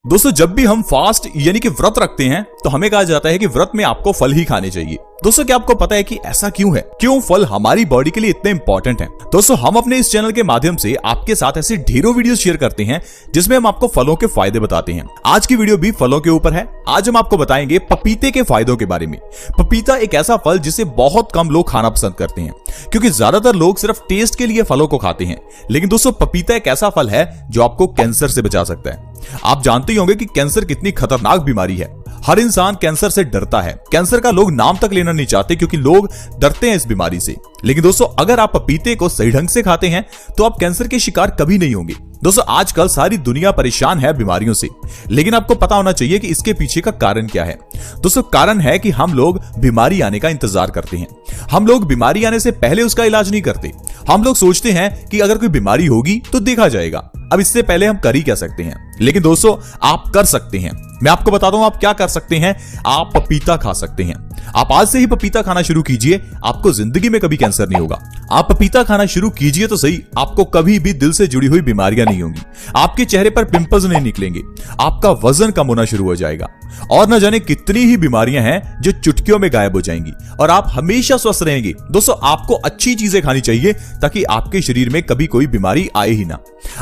दोस्तों जब भी हम फास्ट यानी कि व्रत रखते हैं तो हमें कहा जाता है कि व्रत में आपको फल ही खाने चाहिए। दोस्तों क्या आपको पता है कि ऐसा क्यों है? क्यों फल हमारी बॉडी के लिए इतने इंपॉर्टेंट हैं? दोस्तों हम अपने इस चैनल के माध्यम से आपके साथ ऐसे ढेरों वीडियोस शेयर करते हैं जिसमें हम आपको फलों के फायदे बताते हैं। आज की वीडियो भी फलों के ऊपर है। आज हम आपको बताएंगे पपीते के फायदों के बारे में। पपीता एक ऐसा फल जिसे बहुत कम लोग खाना पसंद करते हैं क्योंकि ज्यादातर लोग सिर्फ टेस्ट के लिए फलों को खाते हैं। लेकिन दोस्तों पपीता एक ऐसा फल है जो आपको कैंसर से बचा सकता है। आप जानते ही होंगे कि कैंसर कितनी खतरनाक बीमारी है। हर इंसान कैंसर से डरता है। कैंसर का लोग नाम तक लेना नहीं चाहते क्योंकि लोग डरते हैं इस बीमारी से। लेकिन दोस्तों अगर आप पपीते को सही ढंग से खाते हैं तो आप कैंसर के शिकार कभी नहीं होंगे। दोस्तों आजकल सारी दुनिया परेशान है बीमारियों से, लेकिन आपको पता होना चाहिए कि इसके पीछे का कारण क्या है। दोस्तों कारण है कि हम लोग बीमारी आने का इंतजार करते हैं। हम लोग बीमारी आने से पहले उसका इलाज नहीं करते। हम लोग सोचते हैं कि अगर कोई बीमारी होगी तो देखा जाएगा। अब इससे पहले हम कर ही क्या सकते हैं? लेकिन दोस्तों आप कर सकते हैं। मैं आपको बताता हूं आप क्या कर सकते हैं। आप पपीता खा सकते हैं। आप आज से ही पपीता खाना शुरू कीजिए, आपको जिंदगी में कभी कैंसर नहीं होगा। आप पपीता खाना शुरू कीजिए तो सही, आपको कभी भी दिल से जुड़ी हुई बीमारियां नहीं होंगी। आपके चेहरे पर पिंपल्स नहीं निकलेंगे। आपका वजन कम होना शुरू हो जाएगा और न जाने कितनी ही बीमारियां हैं जो चुटकियों में गायब हो जाएंगी और आप हमेशा स्वस्थ रहेंगे। दोस्तों आपको अच्छी चीजें खानी चाहिए ताकि आपके शरीर में कभी कोई बीमारी आए ही ना।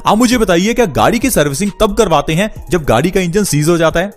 आप मुझे बताइए क्या गाड़ी की सर्विसिंग तब करवाते हैं जब गाड़ी का इंजन सीज हो जाता है?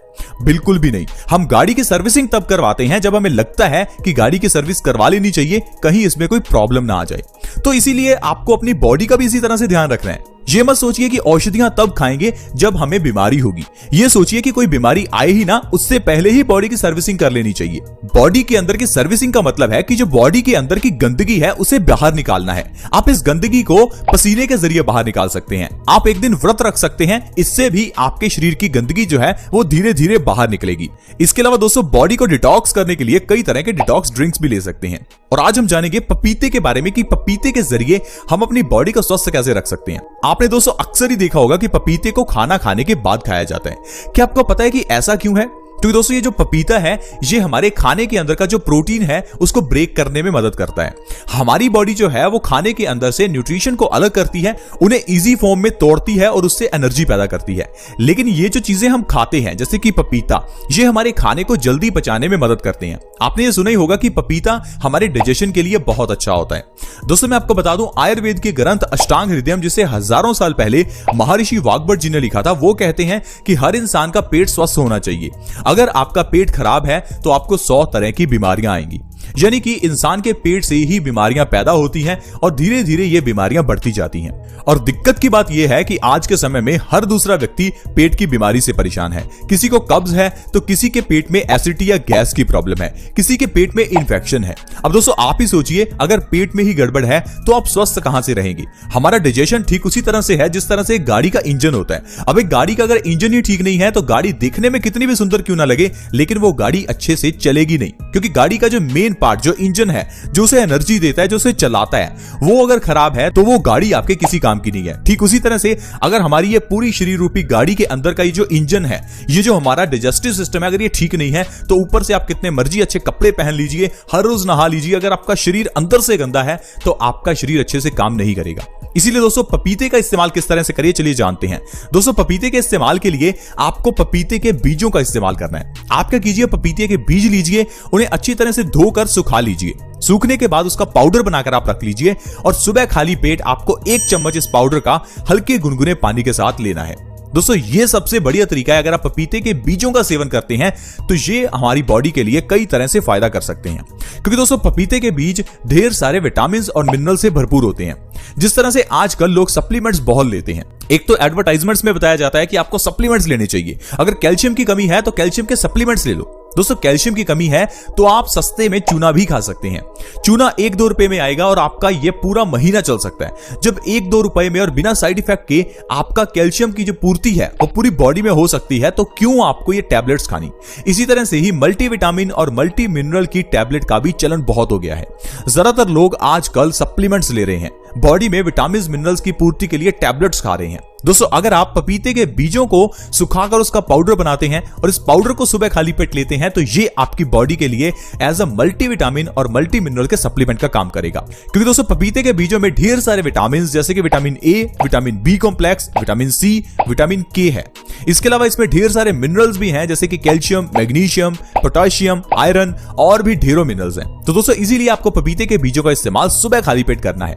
बिल्कुल भी नहीं। हम गाड़ी की सर्विसिंग तब करवाते हैं जब हमें लगता है कि गाड़ी की सर्विस करवा लेनी चाहिए, कहीं इसमें कोई प्रॉब्लम ना आ जाए। तो इसीलिए आपको अपनी बॉडी का भी इसी तरह से ध्यान रखना है। ये मत सोचिए कि औषधियां तब खाएंगे जब हमें बीमारी होगी। ये सोचिए कि कोई बीमारी आए ही ना, उससे पहले ही बॉडी की सर्विसिंग कर लेनी चाहिए। बॉडी के अंदर की सर्विसिंग का मतलब है कि जो बॉडी के अंदर की गंदगी है उसे बाहर निकालना है। आप इस गंदगी को पसीने के जरिए बाहर निकाल सकते हैं। आप एक दिन व्रत रख सकते हैं, इससे भी आपके शरीर की गंदगी जो है वो धीरे धीरे बाहर निकलेगी। इसके अलावा दोस्तों बॉडी को डिटॉक्स करने के लिए कई तरह के डिटॉक्स ड्रिंक्स भी ले सकते हैं। और आज हम जानेंगे पपीते के बारे में कि पपीते के जरिए हम अपनी बॉडी को स्वस्थ कैसे रख सकते हैं। आपने दोस्तों अक्सर ही देखा होगा कि पपीते को खाना खाने के बाद खाया जाता है। क्या आपको पता है कि ऐसा क्यों है? क्योंकि दोस्तों ये जो पपीता है ये हमारे खाने के अंदर का जो प्रोटीन है उसको ब्रेक करने में मदद करता है। हमारी बॉडी जो है वो खाने के अंदर से न्यूट्रिशन को अलग करती है, उन्हें इजी फॉर्म में तोड़ती है और उससे एनर्जी पैदा करती है। लेकिन ये जो चीजें हम खाते हैं जैसे कि पपीता, ये हमारे खाने को जल्दी पचाने में मदद करते हैं। आपने ये सुना ही होगा कि पपीता हमारे डाइजेशन के लिए बहुत अच्छा होता है। दोस्तों मैं आपको बता दूं आयुर्वेद के ग्रंथ अष्टांग हृदयम जिसे हजारों साल पहले महर्षि वाग्भट जी ने लिखा था, वो कहते हैं कि हर इंसान का पेट स्वस्थ होना चाहिए। अगर आपका पेट खराब है तो आपको 100 तरह की बीमारियां आएंगी। यानी कि इंसान के पेट से ही बीमारियां पैदा होती हैं और धीरे धीरे ये बीमारियां बढ़ती जाती हैं। और दिक्कत की बात यह है कि आज के समय में हर दूसरा व्यक्ति पेट की बीमारी से परेशान है। किसी को कब्ज है तो किसी के पेट में एसिडिटी या गैस की प्रॉब्लम है, किसी के पेट में इंफेक्शन है। अब दोस्तों आप ही सोचिए अगर पेट में ही गड़बड़ है तो आप स्वस्थ कहां से रहेंगे? हमारा डाइजेशन ठीक उसी तरह से है जिस तरह से एक गाड़ी का इंजन होता है। अब एक गाड़ी का अगर इंजन ही ठीक नहीं है तो गाड़ी दिखने में कितनी भी सुंदर क्यों ना लगे, लेकिन वो गाड़ी अच्छे से चलेगी नहीं। क्योंकि गाड़ी का जो मेन पार्ट जो इंजन है, जो उसे एनर्जी देता है, जो उसे चलाता है, वो अगर खराब है तो वो गाड़ी आपके किसी काम की नहीं है। ठीक उसी तरह से अगर हमारी ये पूरी शरीर रूपी गाड़ी के अंदर का ये जो इंजन है, ये जो हमारा डाइजेस्टिव सिस्टम है, अगर ये ठीक नहीं है तो ऊपर से आप कितने मर्जी अच्छे कपड़े पहन लीजिए, हर रोज नहा लीजिए, अगर आपका शरीर अंदर से गंदा है तो आपका शरीर अच्छे से काम नहीं करेगा। इसीलिए दोस्तों पपीते का इस्तेमाल किस तरह से करिए चलिए जानते हैं। दोस्तों पपीते के इस्तेमाल के लिए आपको पपीते के बीजों का इस्तेमाल करना है। आप क्या कीजिए, पपीते के बीज लीजिए, उन्हें अच्छी तरह से धोकर सुखा लीजिए। सूखने के बाद उसका पाउडर बनाकर आप रख लीजिए और सुबह खाली पेट आपको 1 चम्मच इस पाउडर का हल्के गुनगुने पानी के साथ लेना है। दोस्तों ये सबसे बढ़िया तरीका है। अगर आप पपीते के बीजों का सेवन करते हैं तो ये हमारी बॉडी के लिए कई तरह से फायदा कर सकते हैं। क्योंकि दोस्तों पपीते के बीज ढेर सारे विटामिन और मिनरल से भरपूर होते हैं। जिस तरह से आजकल लोग सप्लीमेंट्स बहुत लेते हैं। एक तो एडवर्टाइजमेंट्स में बताया जाता है कि आपको सप्लीमेंट्स लेने चाहिए, अगर कैल्शियम की कमी है तो कैल्शियम के सप्लीमेंट्स ले लो। दोस्तों कैल्शियम की कमी है तो आप सस्ते में चूना भी खा सकते हैं। चूना 1-2 रुपए में आएगा और आपका यह पूरा महीना चल सकता है। जब 1-2 रुपए में और बिना साइड इफेक्ट के आपका कैल्शियम की जो पूर्ति है वो पूरी बॉडी में हो सकती है, तो क्यों आपको ये टैबलेट्स खानी? इसी तरह से ही मल्टीविटामिन और मल्टी मिनरल की टैबलेट का भी चलन बहुत हो गया है। ज्यादातर लोग आजकल सप्लीमेंट्स ले रहे हैं। बॉडी में विटामिन मिनरल्स की पूर्ति के लिए टैबलेट्स खा रहे हैं। दोस्तों अगर आप पपीते के बीजों को सुखाकर उसका पाउडर बनाते हैं और इस पाउडर को सुबह खाली पेट लेते हैं तो ये आपकी बॉडी के लिए एज अ मल्टीविटामिन और मल्टी मिनरल के सप्लीमेंट का काम करेगा। क्योंकि दोस्तों पपीते के बीजों में ढेर सारे विटामिन जैसे कि vitamin A, vitamin B complex, vitamin C, vitamin K है। इसके अलावा इसमें ढेर सारे मिनरल्स भी हैं जैसे कि कैल्शियम, मैग्नीशियम, पोटेशियम, आयरन और भी ढेरों मिनरल्स हैं। तो दोस्तों इसीलिए आपको पपीते के बीजों का इस्तेमाल सुबह खाली पेट करना है।